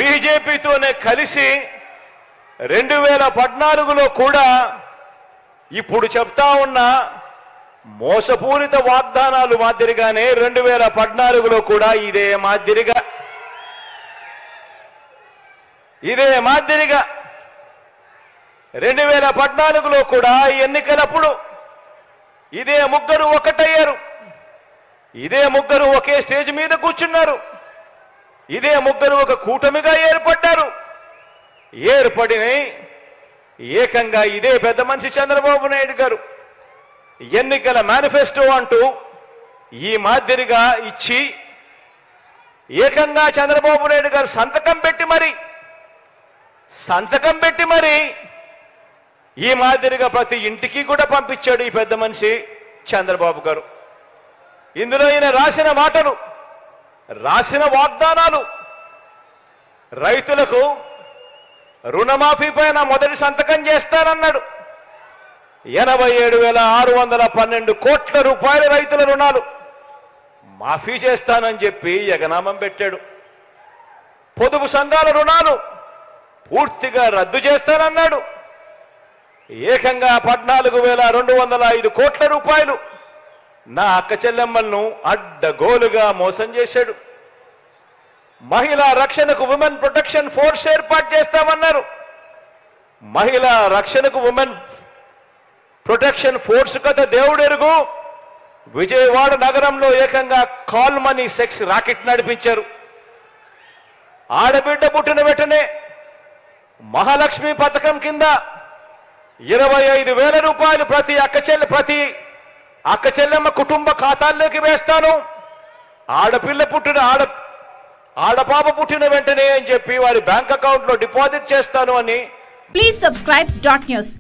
బీజేపీతోనే కలిసి 2014లో కూడా ఇప్పుడు చెప్తా ఉన్న మోసపూరిత వాగ్దానాలు మాదిరిగానే 2014లో కూడా ఇదే మాదిరిగా 2014లో కూడా ఎన్నికలప్పుడు ఇదే ముగ్గురు ఒకటయ్యారు. ఇదే ముగ్గురు ఒకే స్టేజ్ మీద కూర్చున్నారు. ఇదే ముగ్గురు ఒక కూటమిగా ఏర్పడ్డారు. ఏర్పడిన ఏకంగా ఇదే పెద్ద మనిషి చంద్రబాబు నాయుడు గారు ఎన్నికల మేనిఫెస్టో అంటూ ఈ మాదిరిగా ఇచ్చి ఏకంగా చంద్రబాబు నాయుడు గారు సంతకం పెట్టి మరి ఈ మాదిరిగా ప్రతి ఇంటికి కూడా పంపించాడు ఈ పెద్ద మనిషి చంద్రబాబు గారు. ఇందులో ఈయన రాసిన మాటలు, రాసిన వాగ్దానాలు, రైతులకు రుణమాఫీ పైన మొదటి సంతకం చేస్తానన్నాడు. 87,612 కోట్ల రూపాయల రైతుల రుణాలు మాఫీ చేస్తానని చెప్పి ఎగనామం పెట్టాడు. పొదుపు సంఘాల రుణాలు పూర్తిగా రద్దు చేస్తానన్నాడు. ఏకంగా 14,205 కోట్ల రూపాయలు నా అక్క చెల్లెమ్మలను అడ్డగోలుగా మోసం చేశాడు. మహిళా రక్షణకు ఉమెన్ ప్రొటెక్షన్ ఫోర్స్ ఏర్పాటు చేస్తామన్నారు. మహిళా రక్షణకు ఉమెన్ ప్రొటెక్షన్ ఫోర్స్ కథ దేవుడెరుగు. విజయవాడ నగరంలో ఏకంగా కాల్ మనీ సెక్స్ రాకెట్ నడిపించారు. ఆడబిడ్డ పుట్టిన వెంటనే మహాలక్ష్మి పథకం కింద 25,000 రూపాయలు ప్రతి అక్క చెల్లెమ్మ కుటుంబ ఖాతాల్లోకి వేస్తాను. ఆడపాప పుట్టిన వెంటనే అని చెప్పి వారి బ్యాంక్ అకౌంట్లో డిపాజిట్ చేస్తాను అని. Please subscribe .news.